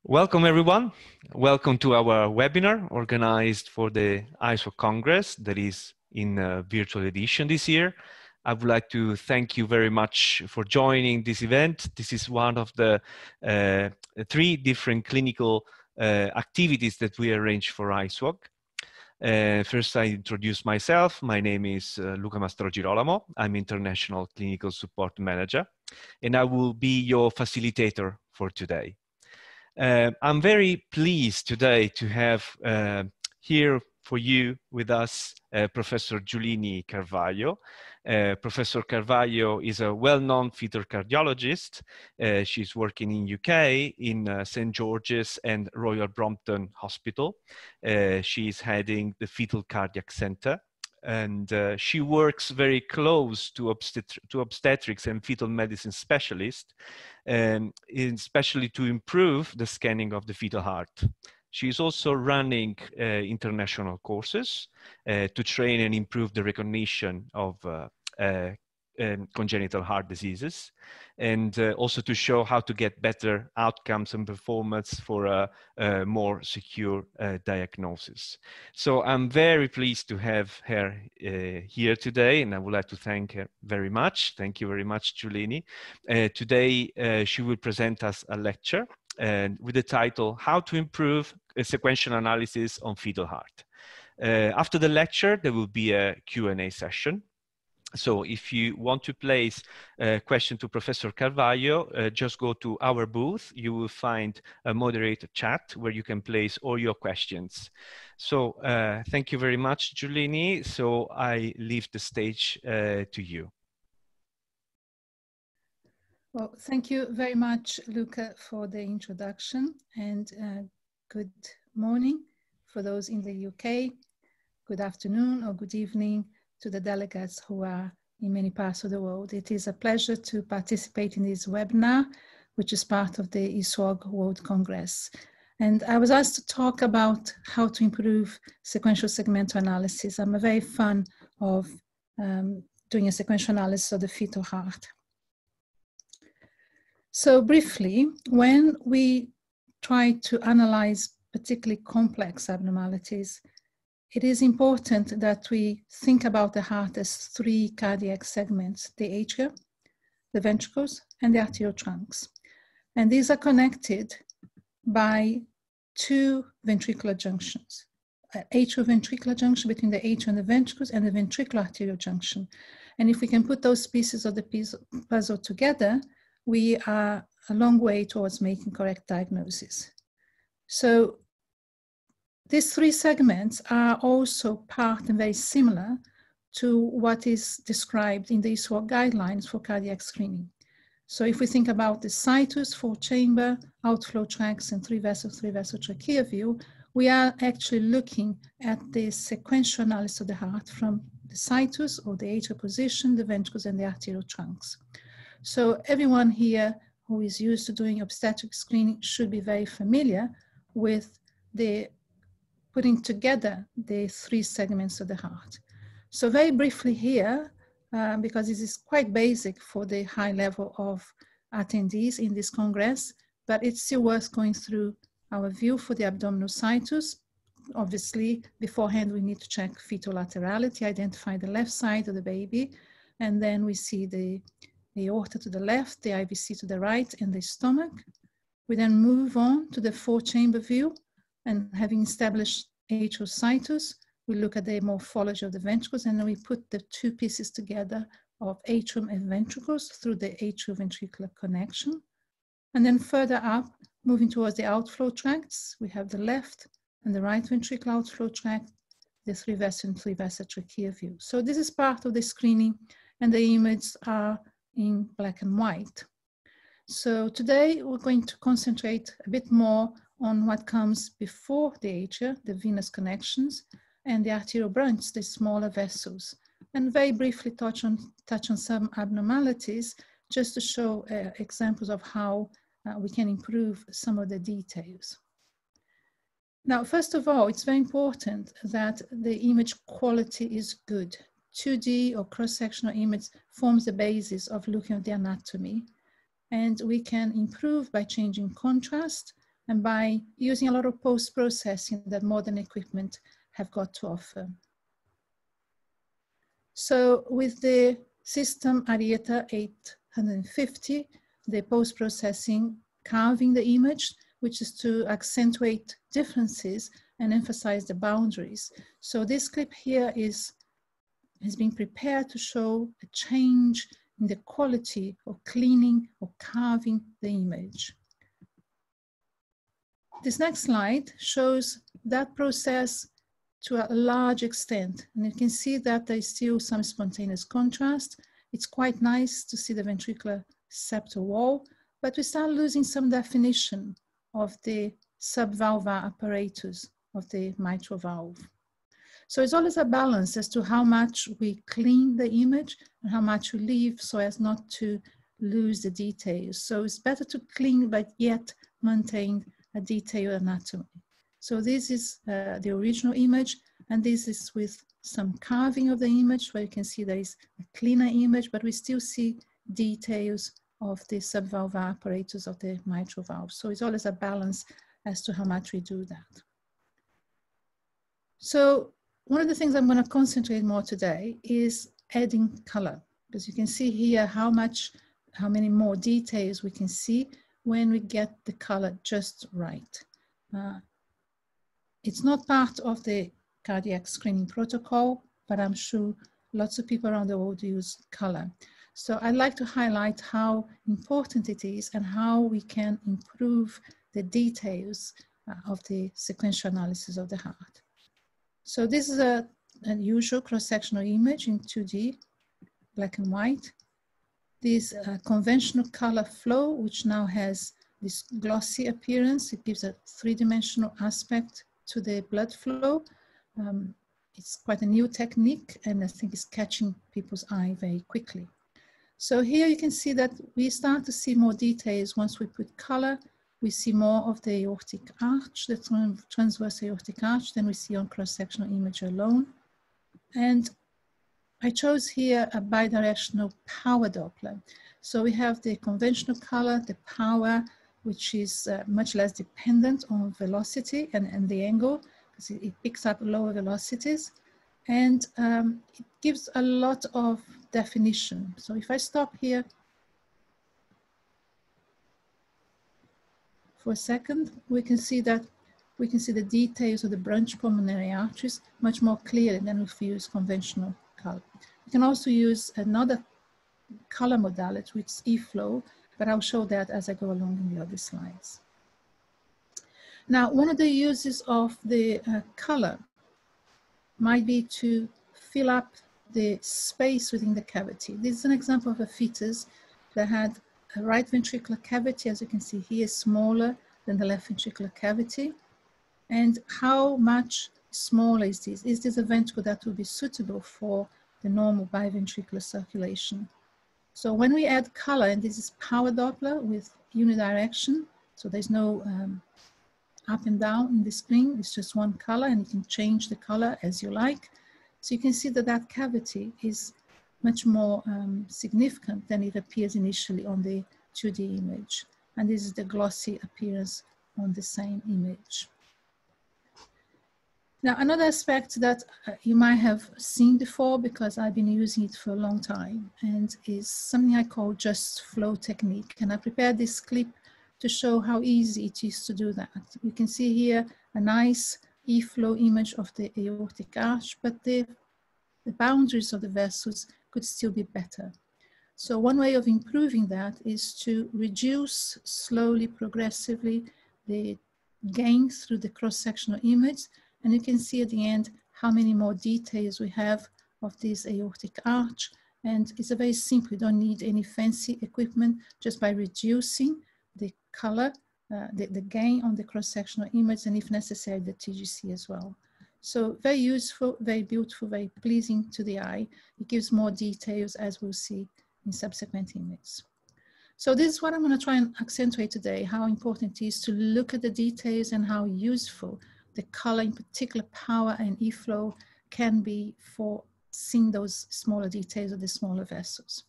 Welcome everyone. Welcome to our webinar organized for the ISO Congress that is in a virtual edition this year. I would like to thank you very much for joining this event. This is one of the 3 different clinical activities that we arrange for ISWOG. First, I introduce myself. My name is Luca Mastrogirolamo. I'm International Clinical Support Manager, and I will be your facilitator for today. I'm very pleased today to have here for you with us Professor Julene Carvalho. Professor Carvalho is a well-known fetal cardiologist. She's working in UK in St. George's and Royal Brompton Hospital. She's heading the Fetal Cardiac Center. And she works very close to obstetrics and fetal medicine specialists, especially to improve the scanning of the fetal heart. She is also running international courses to train and improve the recognition of congenital heart diseases, and also to show how to get better outcomes and performance for a more secure diagnosis. So I'm very pleased to have her here today, and I would like to thank her very much. Thank you very much, Julene. Today she will present us a lecture with the title, How to Improve a Sequential Analysis on Fetal Heart. After the lecture, there will be a Q&A session. So if you want to place a question to Professor Carvalho, just go to our booth. You will find a moderated chat where you can place all your questions. So thank you very much, Julene. So I leave the stage to you. Well, thank you very much, Luca, for the introduction, and good morning for those in the UK, good afternoon or good evening to the delegates who are in many parts of the world. It is a pleasure to participate in this webinar, which is part of the ISWOG World Congress. And I was asked to talk about how to improve sequential segmental analysis. I'm a very fan of doing a sequential analysis of the fetal heart. So briefly, when we try to analyze particularly complex abnormalities, it is important that we think about the heart as 3 cardiac segments: the atria, the ventricles, and the arterial trunks. And these are connected by 2 ventricular junctions: an atrioventricular junction between the atria and the ventricles, and the ventricular arterial junction. And if we can put those pieces of the puzzle together, we are a long way towards making correct diagnosis. So these 3 segments are also part and very similar to what is described in the ISWOG guidelines for cardiac screening. So if we think about the situs, 4-chamber, outflow tracts, and 3-vessel trachea view, we are actually looking at the sequential analysis of the heart from the situs or the atrial position, the ventricles, and the arterial trunks. So everyone here who is used to doing obstetric screening should be very familiar with the putting together the 3 segments of the heart. So very briefly here, because this is quite basic for the high level of attendees in this Congress, but it's still worth going through our view for the abdominal situs. Obviously, beforehand, we need to check fetal laterality, identify the left side of the baby, and then we see the aorta to the left, the IVC to the right, and the stomach. We then move on to the 4-chamber view, and having established atrial situs, we look at the morphology of the ventricles, and then we put the 2 pieces together of atrium and ventricles through the atrioventricular connection. And then further up, moving towards the outflow tracts, we have the left and the right ventricular outflow tract, the 3-vessel and 3-vessel trachea view. So this is part of the screening, and the images are in black and white. So today we're going to concentrate a bit more on what comes before the atria, the venous connections, and the arterial branch, the smaller vessels, and very briefly touch on some abnormalities just to show examples of how we can improve some of the details. Now, first of all, it's very important that the image quality is good. 2D or cross-sectional image forms the basis of looking at the anatomy, and we can improve by changing contrast, and by using a lot of post-processing that modern equipment have got to offer. So with the system Arieta 850, the post-processing carving the image, which is to accentuate differences and emphasize the boundaries. So this clip here has been prepared to show a change in the quality of cleaning or carving the image. This next slide shows that process to a large extent, and you can see that there is still some spontaneous contrast. It's quite nice to see the ventricular septal wall, but we start losing some definition of the subvalvar apparatus of the mitral valve. So it's always a balance as to how much we clean the image and how much we leave so as not to lose the details. So it's better to clean but yet maintain a detailed anatomy. So this is the original image, and this is with some carving of the image where you can see there is a cleaner image, but we still see details of the subvalvar apparatus of the mitral valve. So it's always a balance as to how much we do that. So one of the things I'm going to concentrate more today is adding color, because you can see here how many more details we can see when we get the color just right. It's not part of the cardiac screening protocol, but I'm sure lots of people around the world use color. So I'd like to highlight how important it is and how we can improve the details of the sequential analysis of the heart. So this is an usual cross-sectional image in 2D, black and white. This conventional color flow, which now has this glossy appearance. It gives a three-dimensional aspect to the blood flow. It's quite a new technique, and I think it's catching people's eye very quickly. So here you can see that we start to see more details once we put color. We see more of the aortic arch, the transverse aortic arch, than we see on cross-sectional image alone. And I chose here a bidirectional power Doppler. So we have the conventional color, the power, which is much less dependent on velocity and the angle, because it picks up lower velocities. And it gives a lot of definition. So if I stop here for a second, we can see the details of the branch pulmonary arteries much more clearly than if we use conventional color. You can also use another color modality, which is E-flow, but I'll show that as I go along in the other slides. Now, one of the uses of the color might be to fill up the space within the cavity. This is an example of a fetus that had a right ventricular cavity, as you can see here, smaller than the left ventricular cavity. And how much smaller is this? Is this a ventricle that will be suitable for the normal biventricular circulation? So when we add color, and this is power Doppler with unidirection, so there's no up and down in the screen, it's just one color, and you can change the color as you like. So you can see that that cavity is much more significant than it appears initially on the 2D image. And this is the glossy appearance on the same image. Now, another aspect that you might have seen before, because I've been using it for a long time, and is something I call just flow technique. And I prepared this clip to show how easy it is to do that. You can see here a nice E-flow image of the aortic arch, but the boundaries of the vessels could still be better. So one way of improving that is to reduce slowly, progressively, the gain through the cross-sectional image. And you can see at the end how many more details we have of this aortic arch. And it's a very simple, you don't need any fancy equipment, just by reducing the color, the gain on the cross-sectional image, and if necessary, the TGC as well. So very useful, very beautiful, very pleasing to the eye. It gives more details, as we'll see in subsequent images. So this is what I'm going to try and accentuate today, how important it is to look at the details and how useful the color, in particular power and E-flow, can be for seeing those smaller details of the smaller vessels.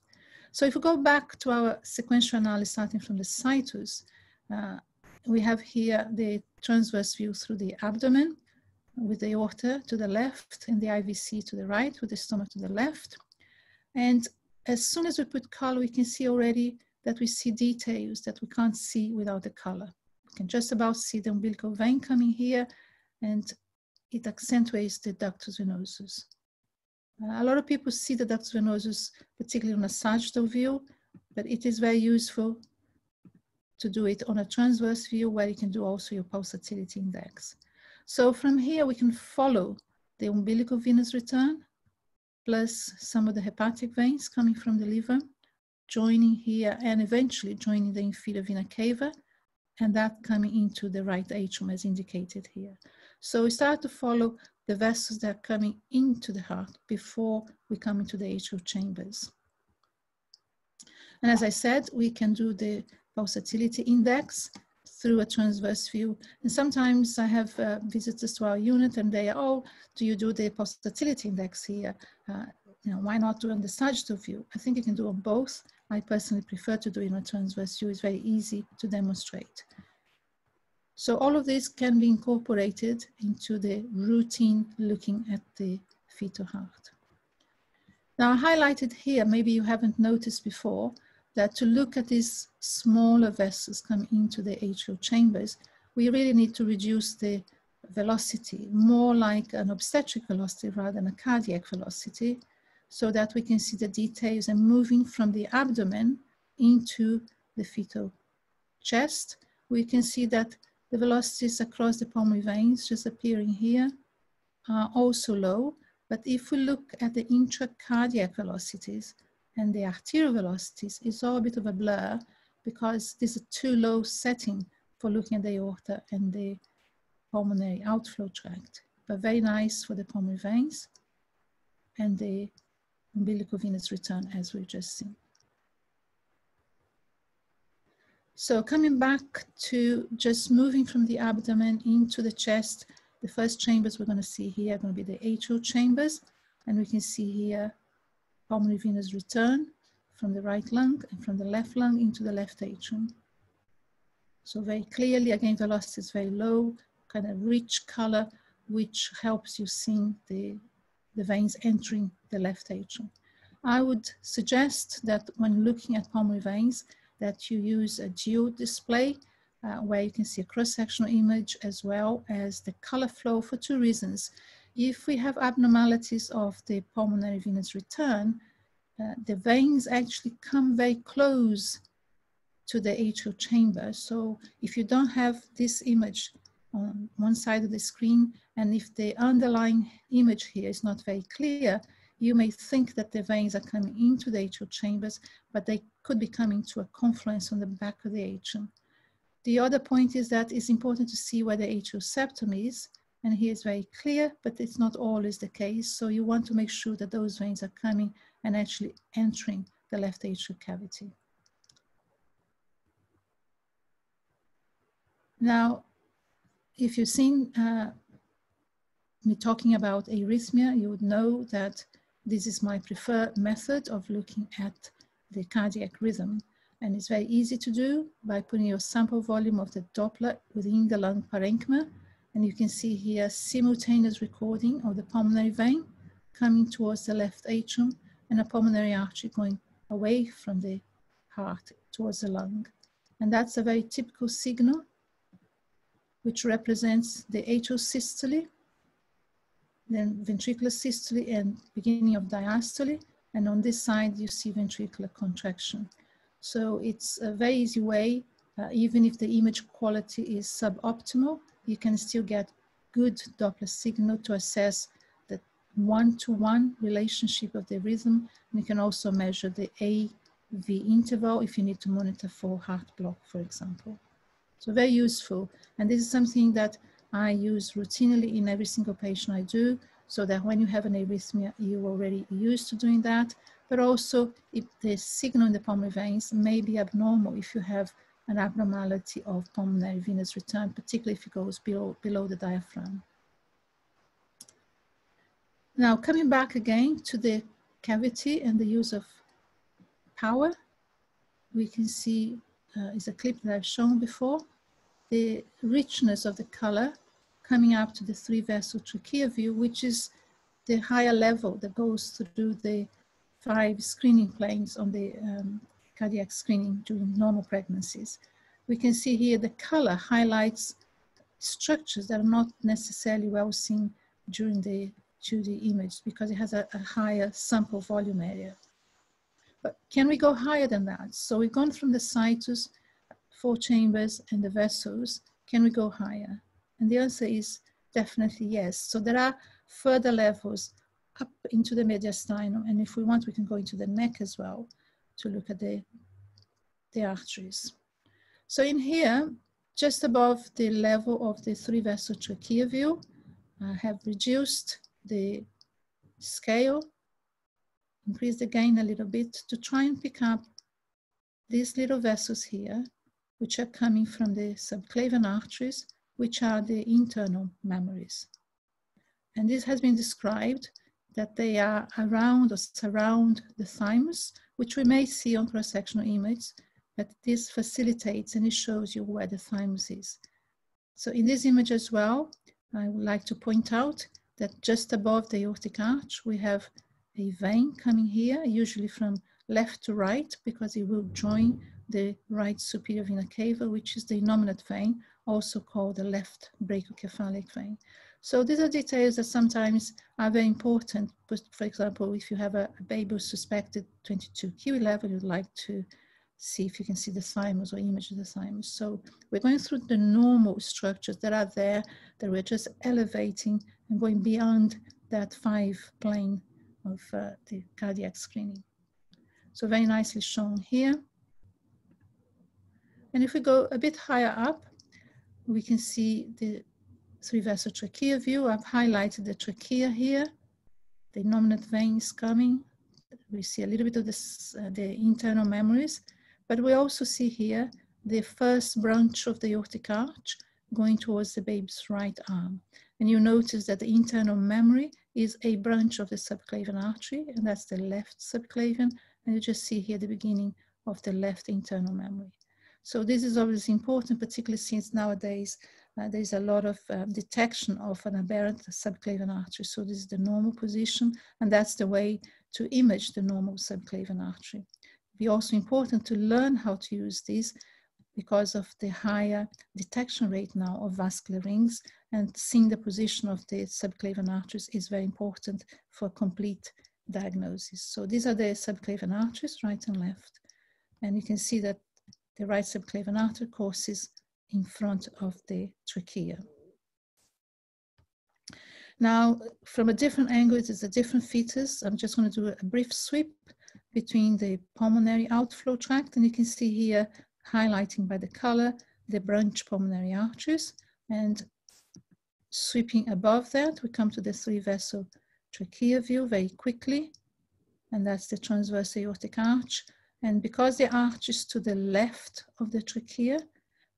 So if we go back to our sequential analysis starting from the situs, We have here the transverse view through the abdomen with the aorta to the left and the IVC to the right with the stomach to the left. And as soon as we put color, we can see already that we see details that we can't see without the color. We can just about see the umbilical vein coming here, and it accentuates the ductus venosus. A lot of people see the ductus venosus, particularly on a sagittal view, but it is very useful to do it on a transverse view where you can do also your pulsatility index. So from here, we can follow the umbilical venous return, plus some of the hepatic veins coming from the liver, joining here and eventually joining the inferior vena cava, and that coming into the right atrium as indicated here. So we start to follow the vessels that are coming into the heart before we come into the atrial chambers. And as I said, we can do the pulsatility index through a transverse view. And sometimes I have visitors to our unit and they are, oh, do you do the pulsatility index here? Why not do on the sagittal view? I think you can do on both. I personally prefer to do it on a transverse view. It's very easy to demonstrate. So all of this can be incorporated into the routine looking at the fetal heart. Now I highlighted here, maybe you haven't noticed before, that to look at these smaller vessels coming into the atrial chambers, we really need to reduce the velocity, more like an obstetric velocity rather than a cardiac velocity, so that we can see the details and moving from the abdomen into the fetal chest. We can see that the velocities across the pulmonary veins just appearing here are also low, but if we look at the intracardiac velocities and the arterial velocities, it's all a bit of a blur because this is a too low setting for looking at the aorta and the pulmonary outflow tract, but very nice for the pulmonary veins and the umbilical venous return as we've just seen. So coming back to just moving from the abdomen into the chest, the first chambers we're going to see here are going to be the atrial chambers, and we can see here pulmonary venous return from the right lung and from the left lung into the left atrium. So very clearly, again, velocity is very low, kind of rich color, which helps you see the veins entering the left atrium. I would suggest that when looking at pulmonary veins, that you use a geo display where you can see a cross-sectional image as well as the color flow for two reasons. If we have abnormalities of the pulmonary venous return, the veins actually come very close to the atrial chamber. So if you don't have this image on one side of the screen, and if the underlying image here is not very clear, you may think that the veins are coming into the atrial chambers, but they could be coming to a confluence on the back of the atrium. The other point is that it's important to see where the atrial septum is, and here it's very clear, but it's not always the case. So you want to make sure that those veins are coming and actually entering the left atrial cavity. Now, if you've seen me talking about arrhythmia, you would know that this is my preferred method of looking at the cardiac rhythm. And it's very easy to do by putting your sample volume of the Doppler within the lung parenchyma. And you can see here simultaneous recording of the pulmonary vein coming towards the left atrium and a pulmonary artery going away from the heart towards the lung. And that's a very typical signal which represents the atrial systole, then ventricular systole and beginning of diastole. And on this side, you see ventricular contraction. So it's a very easy way, even if the image quality is suboptimal, you can still get good Doppler signal to assess the one-to-one relationship of the rhythm. And you can also measure the AV interval if you need to monitor for heart block, for example. So very useful. And this is something that I use routinely in every single patient I do, so that when you have an arrhythmia, you're already used to doing that. But also, if the signal in the pulmonary veins may be abnormal if you have an abnormality of pulmonary venous return, particularly if it goes below the diaphragm. Now, coming back again to the cavity and the use of power, we can see is a clip that I've shown before. the richness of the color coming up to the 3-vessel trachea view, which is the higher level that goes through the 5 screening planes on the cardiac screening during normal pregnancies. We can see here the color highlights structures that are not necessarily well seen during the 2D image because it has a higher sample volume area. But can we go higher than that? So we've gone from the situs, 4 chambers, and the vessels. Can we go higher? And the answer is definitely yes. So there are further levels up into the mediastinum, and if we want, we can go into the neck as well to look at the arteries. So in here, just above the level of the 3-vessel trachea view, I have reduced the scale, increased the gain a little bit to try and pick up these little vessels here, which are coming from the subclavian arteries, which are the internal memories. And this has been described that they are around or surround the thymus, which we may see on cross-sectional image, but this facilitates and it shows you where the thymus is. So in this image as well, I would like to point out that just above the aortic arch, we have a vein coming here, usually from left to right, because it will join the right superior vena cava, which is the innominate vein, also called the left brachiocephalic vein. So these are details that sometimes are very important. But for example, if you have a baby who's suspected 22q level, you'd like to see if you can see the thymus or image of the thymus. So we're going through the normal structures that are there, that we're just elevating and going beyond that 5 plane of the cardiac screening. So very nicely shown here. And if we go a bit higher up, we can see the 3-vessel trachea view. I've highlighted the trachea here. The innominate vein is coming. We see a little bit of this, the internal memories, but we also see here the first branch of the aortic arch going towards the baby's right arm. And you notice that the internal memory is a branch of the subclavian artery, and that's the left subclavian. And you just see here the beginning of the left internal memory. So this is obviously important, particularly since nowadays there's a lot of detection of an aberrant subclavian artery. So this is the normal position, and that's the way to image the normal subclavian artery. It's also important to learn how to use these because of the higher detection rate now of vascular rings, and seeing the position of the subclavian arteries is very important for complete diagnosis. So these are the subclavian arteries, right and left. And you can see that the right subclavian artery courses in front of the trachea. Now, from a different angle, it is a different fetus. I'm just going to do a brief sweep between the pulmonary outflow tract, and you can see here, highlighting by the color, the branch pulmonary arteries, and sweeping above that, we come to the 3-vessel trachea view very quickly, and that's the transverse aortic arch. And because the arch is to the left of the trachea,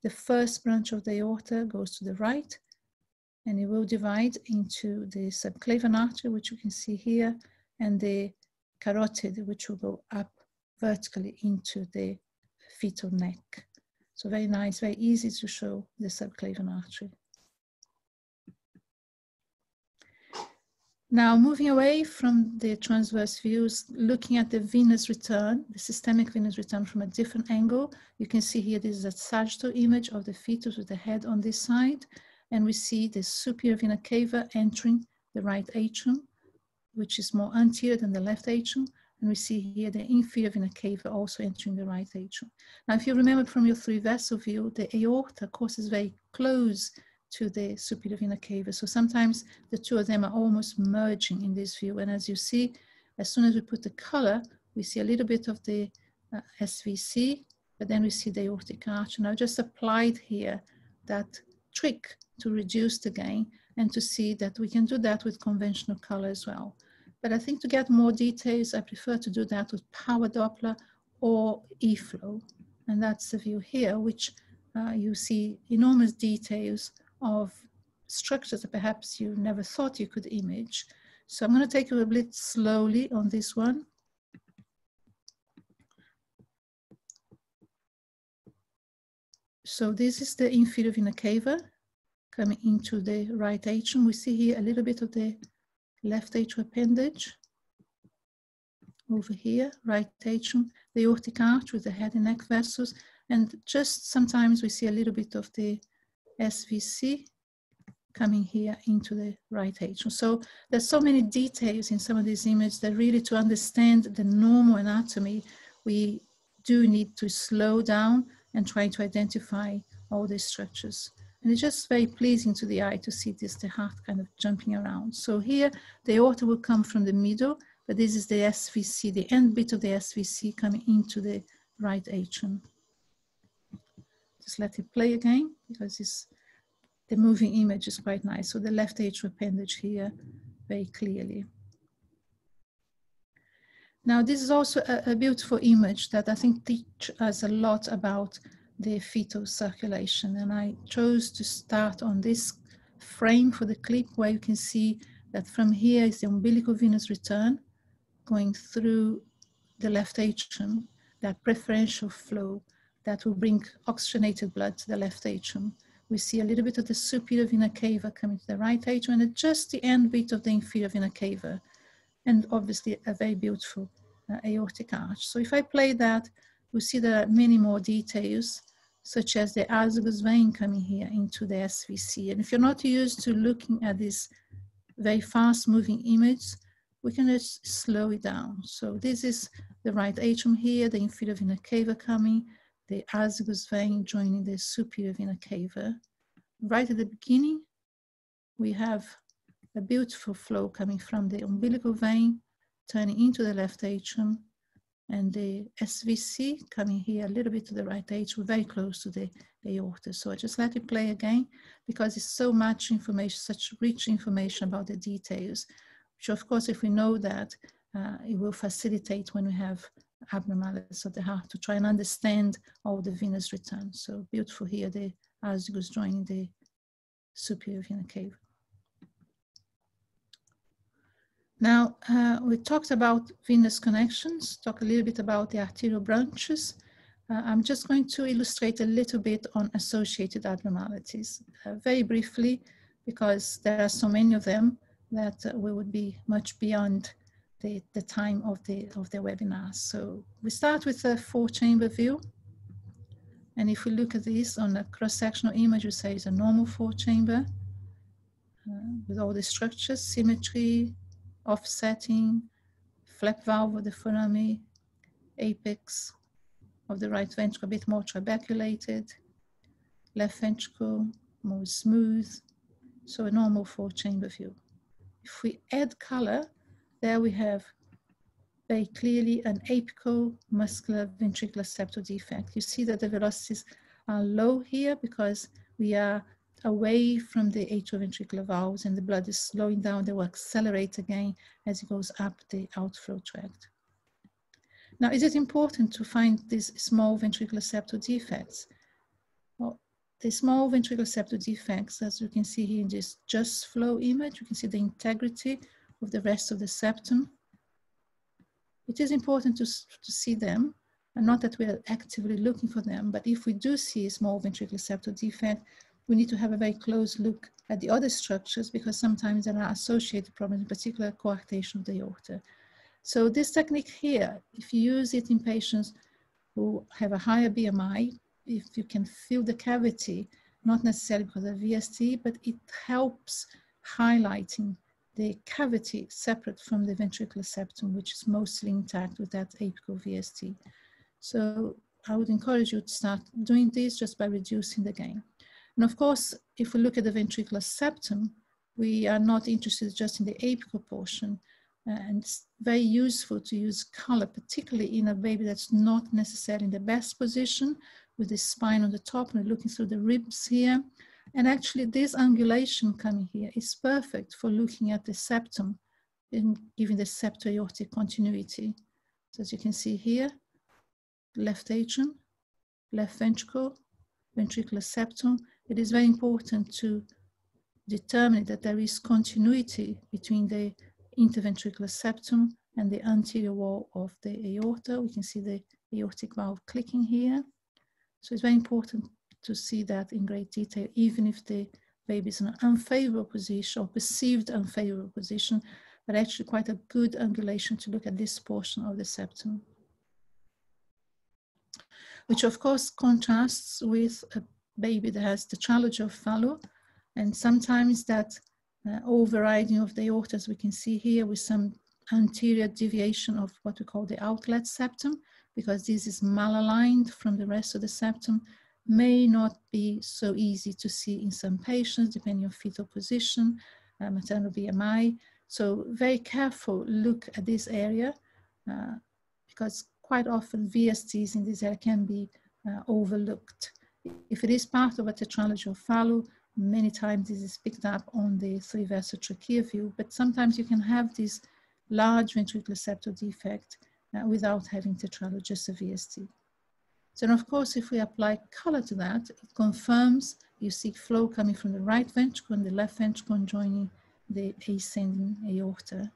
the first branch of the aorta goes to the right, and it will divide into the subclavian artery, which you can see here, and the carotid, which will go up vertically into the fetal neck. So very nice, very easy to show the subclavian artery. Now, moving away from the transverse views, looking at the venous return, the systemic venous return from a different angle, you can see here this is a sagittal image of the fetus with the head on this side, and we see the superior vena cava entering the right atrium, which is more anterior than the left atrium, and we see here the inferior vena cava also entering the right atrium. Now, if you remember from your 3-vessel view, the aorta, of course, is very close to the superior vena cava. So sometimes the two of them are almost merging in this view. And as you see, as soon as we put the color, we see a little bit of the SVC, but then we see the aortic arch. And I've just applied here that trick to reduce the gain and to see that we can do that with conventional color as well. But I think to get more details, I prefer to do that with power Doppler or E-flow. And that's the view here, which you see enormous details of structures that perhaps you never thought you could image. So I'm going to take you a bit slowly on this one. So this is the inferior vena cava coming into the right atrium. We see here a little bit of the left atrial appendage. Over here, right atrium, the aortic arch with the head and neck vessels, and just sometimes we see a little bit of the SVC coming here into the right atrium. So there's so many details in some of these images that really, to understand the normal anatomy, we do need to slow down and try to identify all these structures. And it's just very pleasing to the eye to see this, the heart kind of jumping around. So here, the aorta will come from the middle, but this is the SVC, the end bit of the SVC coming into the right atrium. Just let it play again, because the moving image is quite nice. So the left atrial appendage here, very clearly. Now, this is also a beautiful image that I think teaches us a lot about the fetal circulation. And I chose to start on this frame for the clip, where you can see that from here is the umbilical venous return going through the left atrium, that preferential flow that will bring oxygenated blood to the left atrium. We see a little bit of the superior vena cava coming to the right atrium, and just the end bit of the inferior vena cava, and obviously a very beautiful aortic arch. So if I play that, we see there are many more details, such as the azygos vein coming here into the SVC. And if you're not used to looking at this very fast moving image, we can just slow it down. So this is the right atrium here, the inferior vena cava coming, the azygos vein joining the superior vena cava. Right at the beginning, we have a beautiful flow coming from the umbilical vein, turning into the left atrium, and the SVC coming here a little bit to the right atrium, very close to the aorta. So I just let it play again, because it's so much information, such rich information about the details, which of course, if we know that, it will facilitate when we have abnormalities of the heart to try and understand all the venous return. So beautiful here, the azygos joining the superior vena cava. Now, we talked about venous connections, talk a little bit about the arterial branches. I'm just going to illustrate a little bit on associated abnormalities, very briefly, because there are so many of them that we would be much beyond the time of the webinar. So we start with a 4-chamber view. And if we look at this on a cross-sectional image, we say it's a normal 4-chamber with all the structures, symmetry, offsetting, flap valve of the foramen, apex of the right ventricle, a bit more trabeculated, left ventricle more smooth. So a normal 4-chamber view. If we add color, there we have very clearly an apical muscular ventricular septal defect. You see that the velocities are low here because we are away from the atrioventricular valves, and the blood is slowing down. They will accelerate again as it goes up the outflow tract. Now, is it important to find these small ventricular septal defects? Well, the small ventricular septal defects, as you can see here in this just flow image, you can see the integrity of the rest of the septum. It is important to see them, and not that we are actively looking for them, but if we do see a small ventricular septal defect, we need to have a very close look at the other structures, because sometimes there are associated problems, in particular coarctation of the aorta. So this technique here, if you use it in patients who have a higher BMI, if you can feel the cavity, not necessarily because of VST, but it helps highlighting the cavity separate from the ventricular septum, which is mostly intact with that apical VST. So I would encourage you to start doing this just by reducing the gain. And of course, if we look at the ventricular septum, we are not interested just in the apical portion. And it's very useful to use color, particularly in a baby that's not necessarily in the best position, with the spine on the top, and looking through the ribs here. And actually this angulation coming here is perfect for looking at the septum and giving the septo-aortic continuity. So as you can see here, left atrium, left ventricle, ventricular septum. It is very important to determine that there is continuity between the interventricular septum and the anterior wall of the aorta. We can see the aortic valve clicking here. So it's very important to see that in great detail, even if the baby is in an unfavorable position or perceived unfavorable position, but actually quite a good angulation to look at this portion of the septum, which of course contrasts with a baby that has the tetralogy of Fallot, and sometimes that overriding of the aorta, as we can see here, with some anterior deviation of what we call the outlet septum, because this is malaligned from the rest of the septum, may not be so easy to see in some patients, depending on fetal position, maternal BMI. So very careful look at this area, because quite often VSTs in this area can be overlooked. If it is part of a tetralogy of Fallot, many times this is picked up on the three-vessel trachea view, but sometimes you can have this large ventricular septal defect without having tetralogy, just a VST. So of course, if we apply color to that, it confirms you see flow coming from the right ventricle and the left ventricle joining the ascending aorta.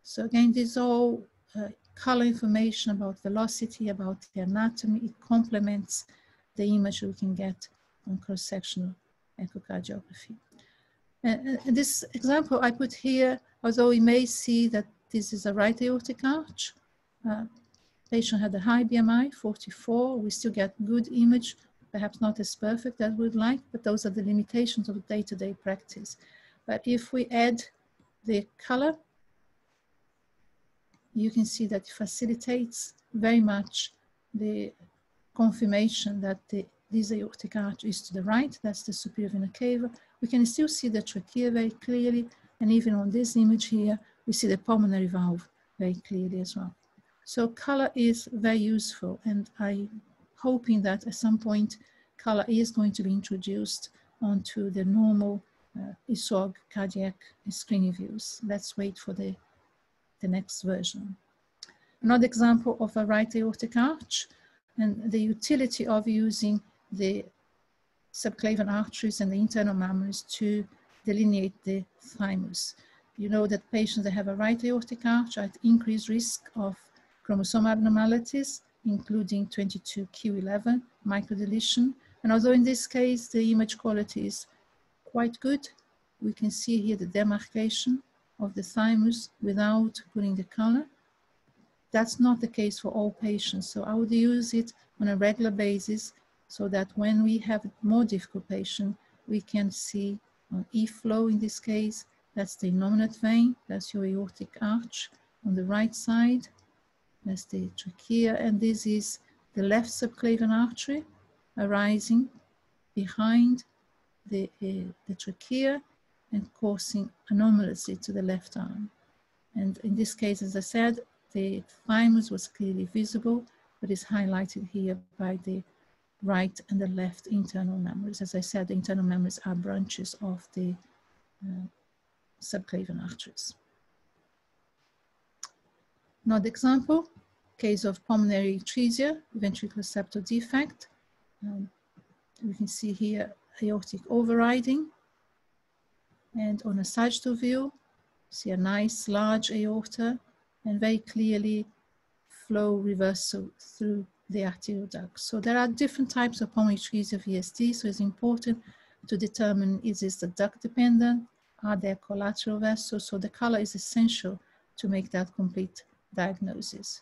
So again, this is all color information about velocity, about the anatomy. It complements the image we can get on cross-sectional echocardiography. This example I put here, although we may see that this is a right aortic arch. Patient had a high BMI, 44. We still get good image, perhaps not as perfect as we'd like, but those are the limitations of day-to-day practice. But if we add the color, you can see that it facilitates very much the confirmation that this aortic arch is to the right. That's the superior vena cava. We can still see the trachea very clearly, and even on this image here, we see the pulmonary valve very clearly as well. So color is very useful, and I'm hoping that at some point color is going to be introduced onto the normal ESOG cardiac screening views. Let's wait for the next version. Another example of a right aortic arch and the utility of using the subclavian arteries and the internal mammaries to delineate the thymus. You know that patients that have a right aortic arch are at increased risk of chromosome abnormalities, including 22q11 microdeletion. And although in this case the image quality is quite good, we can see here the demarcation of the thymus without putting the color. That's not the case for all patients. So I would use it on a regular basis so that when we have a more difficult patient, we can see on E-flow in this case, that's the innominate vein, that's your aortic arch. On the right side, that's the trachea, and this is the left subclavian artery arising behind the trachea and causing anomalously to the left arm. And in this case, as I said, the thymus was clearly visible, but is highlighted here by the right and the left internal mammaries. As I said, the internal mammaries are branches of the subclavian arteries. Another example, case of pulmonary atresia, ventricular septal defect. We can see here aortic overriding. And on a sagittal view, see a nice large aorta and very clearly flow reversal through the arterial duct. So there are different types of pulmonary atresia VSD, so it's important to determine, is this the duct dependent? Are there collateral vessels? So the color is essential to make that complete diagnosis.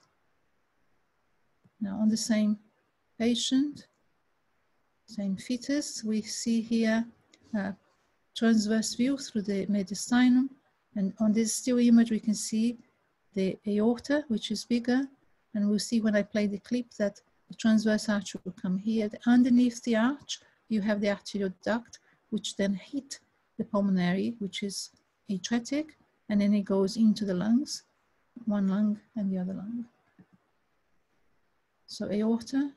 Now on the same patient, same fetus, we see here a transverse view through the mediastinum, and on this still image we can see the aorta, which is bigger, and we'll see when I play the clip that the transverse arch will come here. Underneath the arch, you have the arterial duct, which then hit the pulmonary, which is atretic, and then it goes into the lungs, one lung and the other lung. So aorta.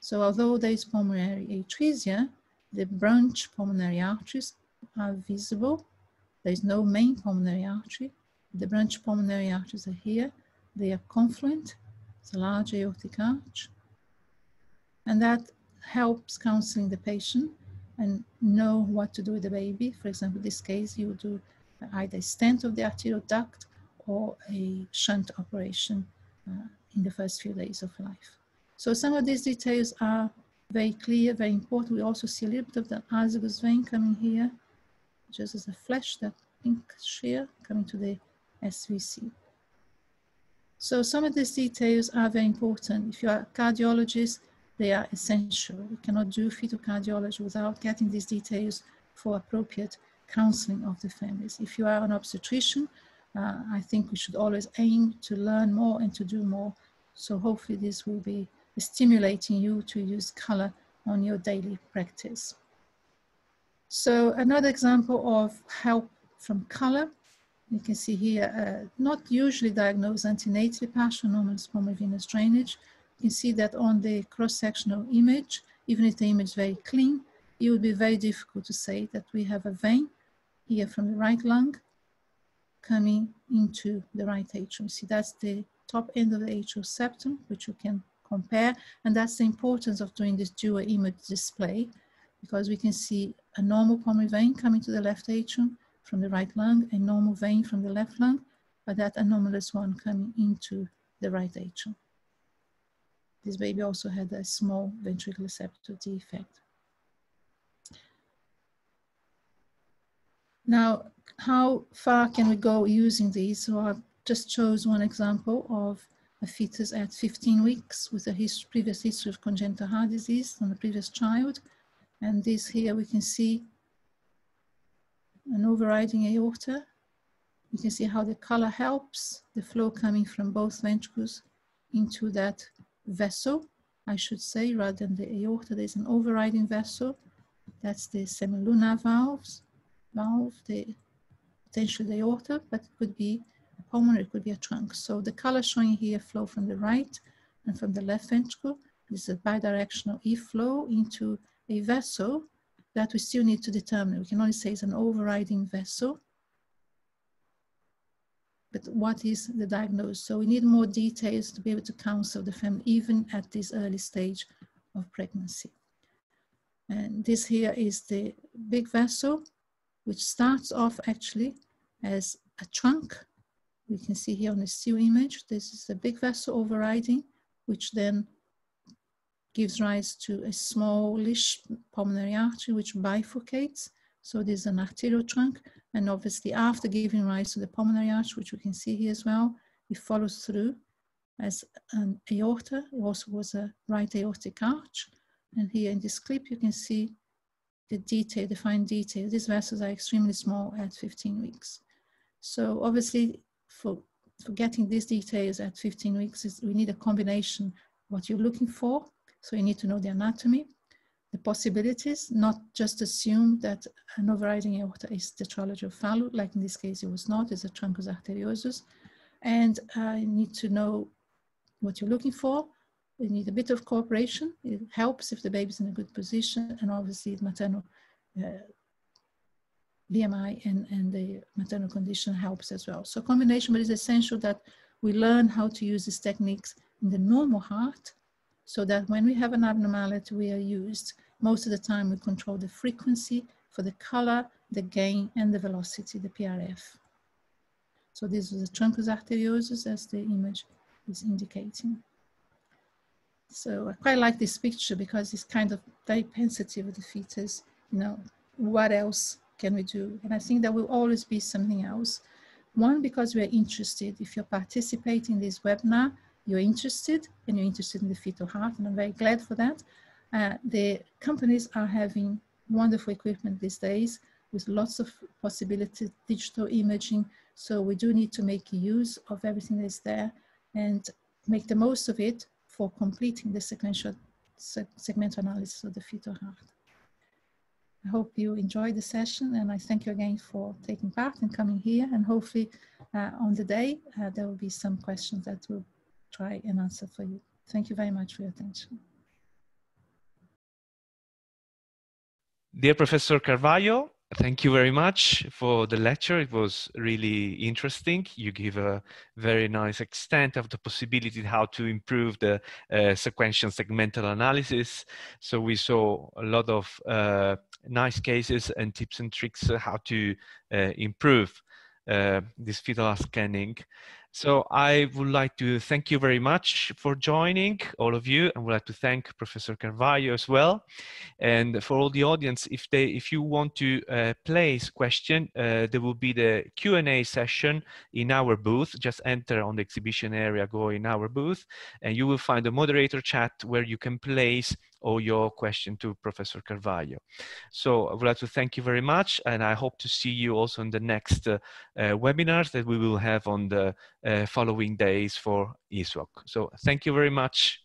So although there is pulmonary atresia, the branch pulmonary arteries are visible. There is no main pulmonary artery. The branch pulmonary arteries are here. They are confluent. It's a large aortic arch. And that helps counseling the patient and know what to do with the baby. For example, in this case, you would do either a stent of the arterial duct or a shunt operation in the first few days of life. So some of these details are very clear, very important. We also see a little bit of the azygos vein coming here, just as a flash, that pink shear coming to the SVC. So some of these details are very important. If you are a cardiologist, they are essential. We cannot do fetal cardiology without getting these details for appropriate counseling of the families. If you are an obstetrician, I think we should always aim to learn more and to do more. So hopefully this will be stimulating you to use color on your daily practice. So another example of help from color, you can see here, not usually diagnosed antenatally, partial normal pulmonary venous drainage. You can see that on the cross-sectional image, even if the image is very clean, it would be very difficult to say that we have a vein here from the right lung coming into the right atrium. See, that's the top end of the atrial septum, which you can compare. And that's the importance of doing this dual image display, because we can see a normal pulmonary vein coming to the left atrium from the right lung, a normal vein from the left lung, but that anomalous one coming into the right atrium. This baby also had a small ventricular septal defect. Now, how far can we go using these? So I just chose one example of a fetus at 15 weeks with a previous history of congenital heart disease on the previous child. And this here we can see an overriding aorta. You can see how the color helps the flow coming from both ventricles into that vessel, I should say, rather than the aorta. There's an overriding vessel. That's the semilunar valve, potentially the aorta, but it could be a pulmonary, it could be a trunk. So the color showing here flow from the right and from the left ventricle. This is a bidirectional E-flow into a vessel that we still need to determine. We can only say it's an overriding vessel, but what is the diagnosis? So we need more details to be able to counsel the family, even at this early stage of pregnancy. And this here is the big vessel, which starts off actually as a trunk. We can see here on the still image, this is a big vessel overriding, which then gives rise to a smallish pulmonary artery, which bifurcates. So there's an arterial trunk, and obviously after giving rise to the pulmonary artery, which we can see here as well, it follows through as an aorta. It also was a right aortic arch. And here in this clip, you can see the detail, the fine detail. These vessels are extremely small at 15 weeks. So obviously, for getting these details at 15 weeks, we need a combination of what you're looking for. So you need to know the anatomy, the possibilities, not just assume that an overriding aorta is tetralogy of Fallot, like in this case it was not, it's a truncus arteriosus. And you need to know what you're looking for. You need a bit of cooperation. It helps if the baby's in a good position, and obviously the maternal BMI and the maternal condition helps as well. So combination, but it's essential that we learn how to use these techniques in the normal heart, so that when we have an abnormality, we are used. Most of the time we control the frequency for the color, the gain, and the velocity, the PRF. So this is the truncus arteriosus, as the image is indicating. So I quite like this picture because it's kind of very pensive with the fetus. You know, what else can we do? And I think there will always be something else. One, because we're interested. If you're participating in this webinar, you're interested, and you're interested in the fetal heart, and I'm very glad for that. The companies are having wonderful equipment these days with lots of possibilities, digital imaging. So we do need to make use of everything that's there and make the most of it for completing the segmental analysis of the fetal heart. I hope you enjoyed the session, and I thank you again for taking part and coming here. And hopefully on the day, there will be some questions that we'll try and answer for you. Thank you very much for your attention. Dear Professor Carvalho, thank you very much for the lecture. It was really interesting. You give a very nice extent of the possibility how to improve the sequential segmental analysis. So we saw a lot of nice cases and tips and tricks how to improve this fetal scanning. So I would like to thank you very much for joining, all of you, and would like to thank Professor Carvalho as well. And for all the audience, if you want to place question, there will be the Q&A session in our booth. Just enter on the exhibition area, go in our booth, and you will find a moderator chat where you can place all your question to Professor Carvalho. So I would like to thank you very much, and I hope to see you also in the next webinars that we will have on the following days for ISWOC. So thank you very much.